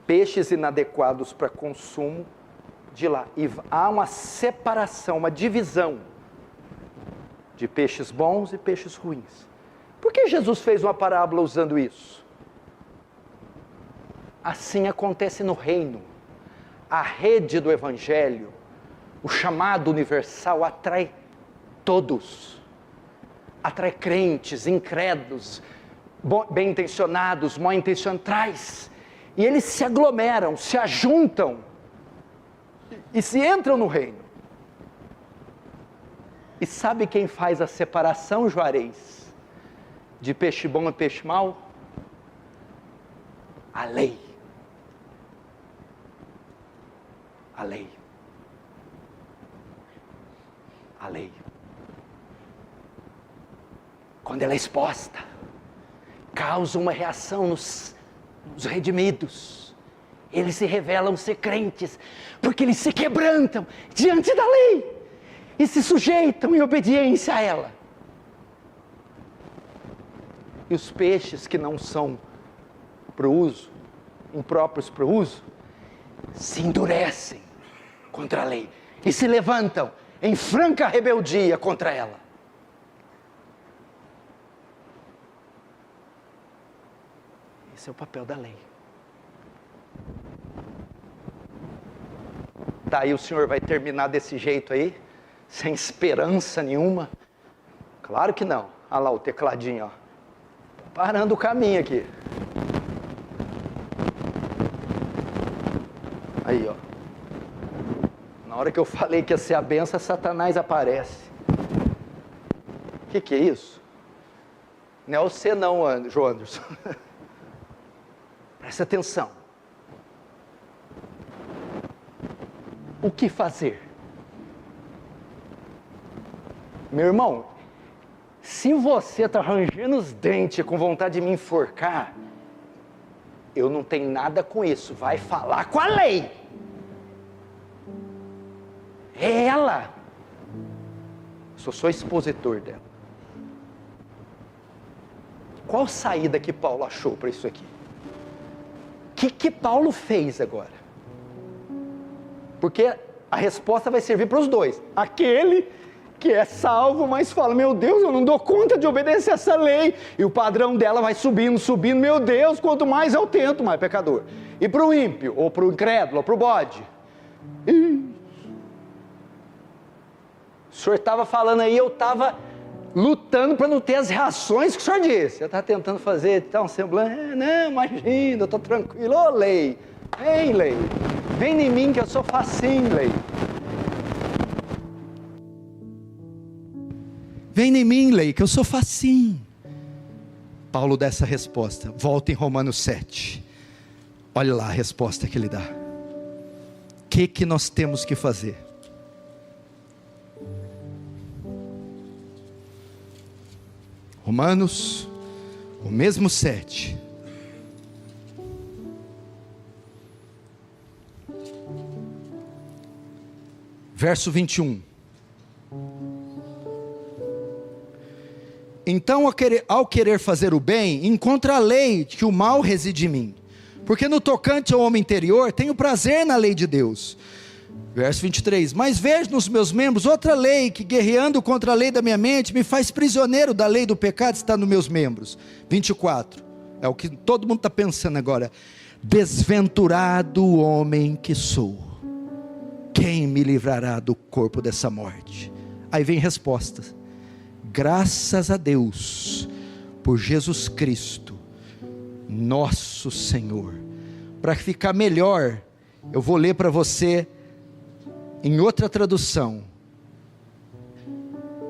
peixes inadequados para consumo de lá. E há uma separação, uma divisão de peixes bons e peixes ruins. Por que Jesus fez uma parábola usando isso? Assim acontece no reino. A rede do Evangelho, o chamado universal, atrai todos. Atrai crentes, incrédulos, bem-intencionados, mal-intencionados, traz. E eles se aglomeram, se ajuntam e se entram no reino. E sabe quem faz a separação, Juarez, de peixe bom e peixe mau? A lei. A lei. A lei. Quando ela é exposta, causa uma reação nos redimidos. Eles se revelam ser crentes, porque eles se quebrantam diante da lei e se sujeitam em obediência a ela. E os peixes que não são para o uso, impróprios para o uso, se endurecem contra a lei e se levantam em franca rebeldia contra ela. Esse é o papel da lei. Daí o Senhor vai terminar desse jeito aí, sem esperança nenhuma? Claro que não. Olha lá o tecladinho, ó. Parando o caminho aqui. Aí, ó. Na hora que eu falei que ia ser a benção, Satanás aparece. O que é isso? Não é você não, João Anderson. Presta atenção. O que fazer? Meu irmão, se você está rangendo os dentes com vontade de me enforcar, eu não tenho nada com isso. Vai falar com a lei. É ela. Sou só expositor dela. Qual saída que Paulo achou para isso aqui? O que Paulo fez agora? Porque a resposta vai servir para os dois. Aquele que é salvo, mas fala, meu Deus, eu não dou conta de obedecer essa lei. E o padrão dela vai subindo, meu Deus, quanto mais eu tento, mais pecador. E para o ímpio, ou para o incrédulo, ou para o bode. O senhor estava falando aí, eu estava lutando para não ter as reações que o senhor disse. Eu estava tentando fazer um semblante, não, imagina, eu estou tranquilo. Ô lei, vem lei, vem em mim que eu sou facinho, lei. Vem em mim, lei, que eu sou facinho. Paulo dá essa resposta. Volta em Romanos 7. Olha lá a resposta que ele dá. O que nós temos que fazer? Romanos, o mesmo 7. Verso 21. Então, ao querer fazer o bem, encontra a lei que o mal reside em mim. Porque no tocante ao homem interior, tenho prazer na lei de Deus. Verso 23. Mas vejo nos meus membros outra lei, que guerreando contra a lei da minha mente, me faz prisioneiro da lei do pecado que está nos meus membros. 24. É o que todo mundo está pensando agora. Desventurado homem que sou. Quem me livrará do corpo dessa morte? Aí vem respostas. Graças a Deus, por Jesus Cristo, nosso Senhor. Para ficar melhor, eu vou ler para você, em outra tradução,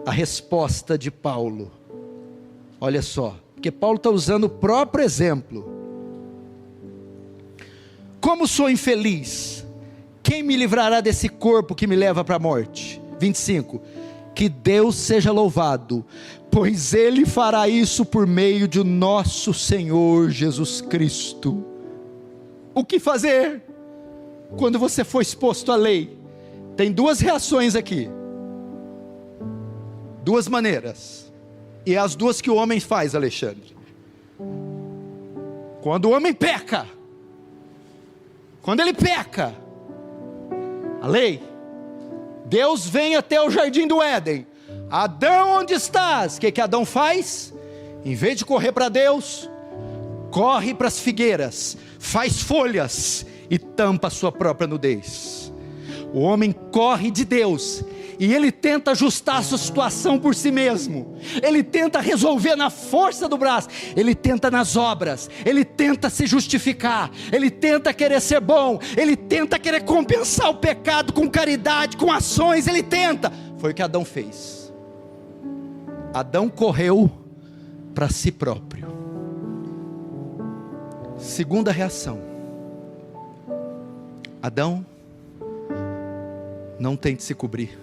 a resposta de Paulo. Olha só, porque Paulo está usando o próprio exemplo. Como sou infeliz, quem me livrará desse corpo que me leva para a morte? 25. Que Deus seja louvado, pois Ele fará isso por meio de nosso Senhor Jesus Cristo. O que fazer? Quando você for exposto à lei, tem duas reações aqui, duas maneiras, e as duas que o homem faz, Alexandre. Quando o homem peca, quando ele peca, a lei, Deus vem até o jardim do Éden. Adão, onde estás? O que Adão faz? Em vez de correr para Deus, corre para as figueiras, faz folhas e tampa a sua própria nudez. O homem corre de Deus e ele tenta ajustar a sua situação por si mesmo, ele tenta resolver na força do braço, ele tenta nas obras, ele tenta se justificar, ele tenta querer ser bom, ele tenta querer compensar o pecado com caridade, com ações, ele tenta. Foi o que Adão fez. Adão correu para si próprio. Segunda reação: Adão, não tente se cobrir.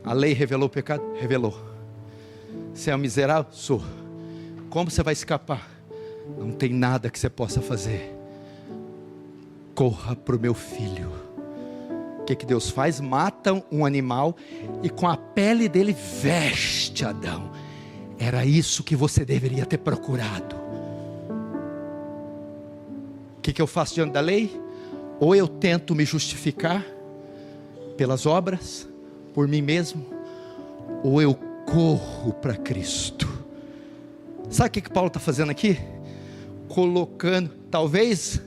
A lei revelou o pecado? Revelou. Você é um miserável? Sou. Como você vai escapar? Não tem nada que você possa fazer. Corra para o meu filho. O que Deus faz? Mata um animal e com a pele dele veste Adão. Era isso que você deveria ter procurado. O que eu faço diante da lei? Ou eu tento me justificar pelas obras, por mim mesmo, ou eu corro para Cristo. Sabe o que Paulo está fazendo aqui? Colocando, talvez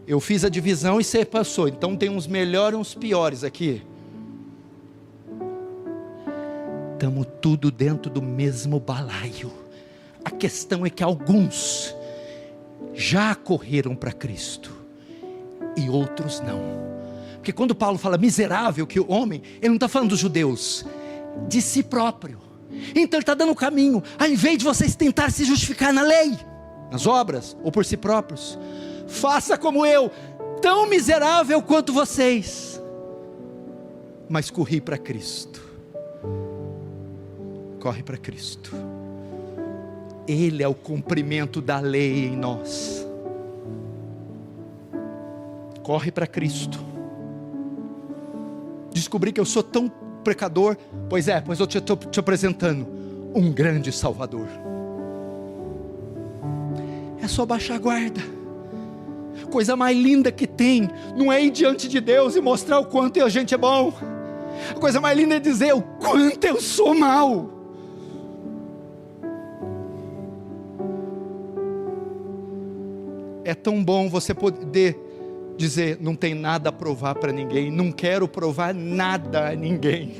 eu fiz a divisão e você passou, então tem uns melhores e uns piores aqui. Estamos tudo dentro do mesmo balaio. A questão é que alguns já correram para Cristo e outros não. Porque quando Paulo fala miserável, que o homem, ele não está falando dos judeus, de si próprio. Então ele está dando o caminho. Ao invés de vocês tentarem se justificar na lei, nas obras, ou por si próprios, faça como eu, tão miserável quanto vocês, mas corri para Cristo. Corre para Cristo. Ele é o cumprimento da lei em nós. Corre para Cristo. Descobri que eu sou tão pecador. Pois eu estou te apresentando um grande Salvador. É só baixar a guarda. Coisa mais linda que tem não é ir diante de Deus e mostrar o quanto a gente é bom. A coisa mais linda é dizer o quanto eu sou mau. É tão bom você poder dizer: não tem nada a provar para ninguém, não quero provar nada a ninguém.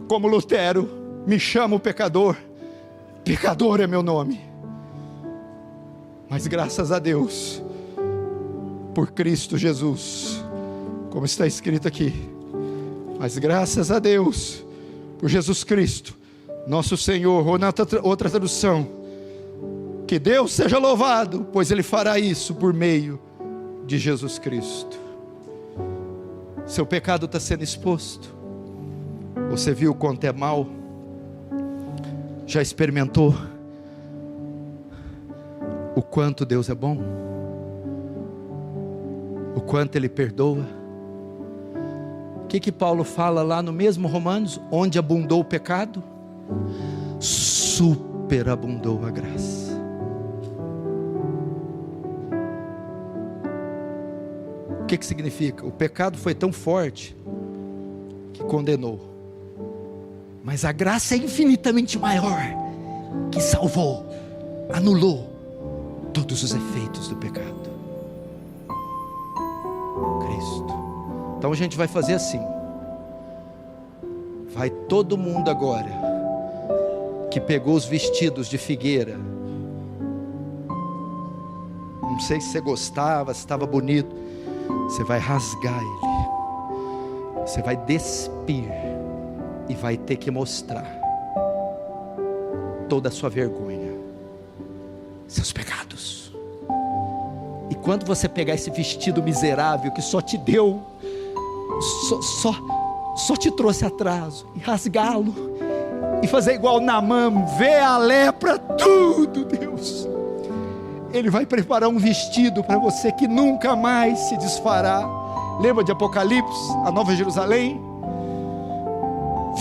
Como Lutero, me chamo pecador, pecador é meu nome. Mas graças a Deus, por Cristo Jesus, como está escrito aqui, mas graças a Deus, por Jesus Cristo, nosso Senhor. Ou na outra tradução, que Deus seja louvado, pois Ele fará isso por meio de Jesus Cristo. Seu pecado está sendo exposto. Você viu o quanto é mal? Já experimentou o quanto Deus é bom? O quanto Ele perdoa? O que Paulo fala lá no mesmo Romanos? Onde abundou o pecado, superabundou a graça. O que significa? O pecado foi tão forte que condenou, mas a graça é infinitamente maior, que salvou, anulou todos os efeitos do pecado. Cristo. Então a gente vai fazer assim. Vai todo mundo agora que pegou os vestidos de figueira, não sei se você gostava, se estava bonito, você vai rasgar ele, você vai despir e vai ter que mostrar toda a sua vergonha, seus pecados. E quando você pegar esse vestido miserável que só te deu, só te trouxe atraso, e rasgá-lo e fazer igual Naamã, ver a lepra, tudo, Deus, Ele vai preparar um vestido para você que nunca mais se desfará. Lembra de Apocalipse, a Nova Jerusalém?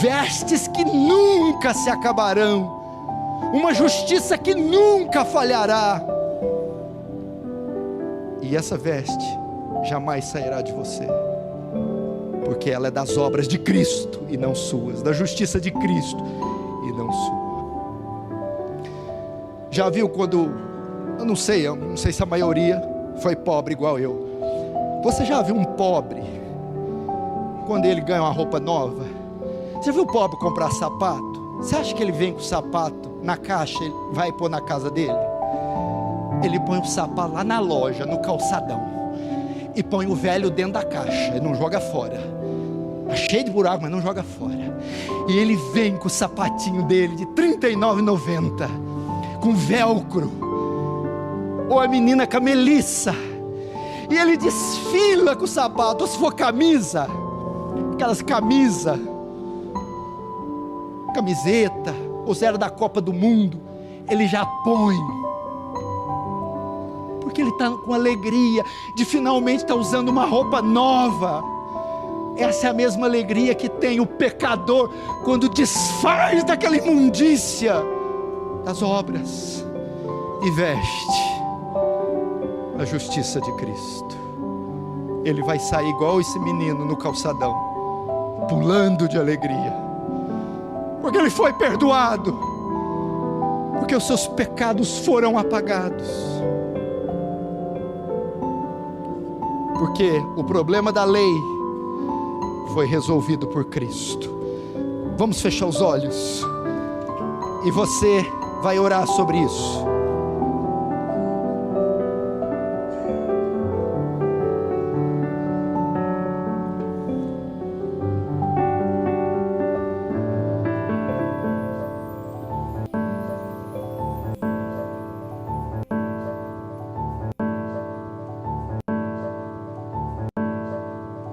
Vestes que nunca se acabarão, uma justiça que nunca falhará, e essa veste jamais sairá de você, porque ela é das obras de Cristo e não suas, da justiça de Cristo e não sua. Já viu quando, eu não sei se a maioria foi pobre igual eu, você já viu um pobre quando ele ganha uma roupa nova? Você viu o pobre comprar sapato? Você acha que ele vem com o sapato na caixa e vai pôr na casa dele? Ele põe o sapato lá na loja, no calçadão, e põe o velho dentro da caixa, e não joga fora. Está cheio de buraco, mas não joga fora. E ele vem com o sapatinho dele de R$ 39,90, com velcro, ou a menina com a Melissa, e ele desfila com o sapato. Ou se for camisa, aquelas camiseta, ou se era da Copa do Mundo, ele já põe, porque ele está com alegria de finalmente estar usando uma roupa nova. Essa é a mesma alegria que tem o pecador quando desfaz daquela imundícia das obras e veste a justiça de Cristo. Ele vai sair igual esse menino no calçadão, pulando de alegria, porque ele foi perdoado, porque os seus pecados foram apagados, porque o problema da lei foi resolvido por Cristo. Vamos fechar os olhos e você vai orar sobre isso.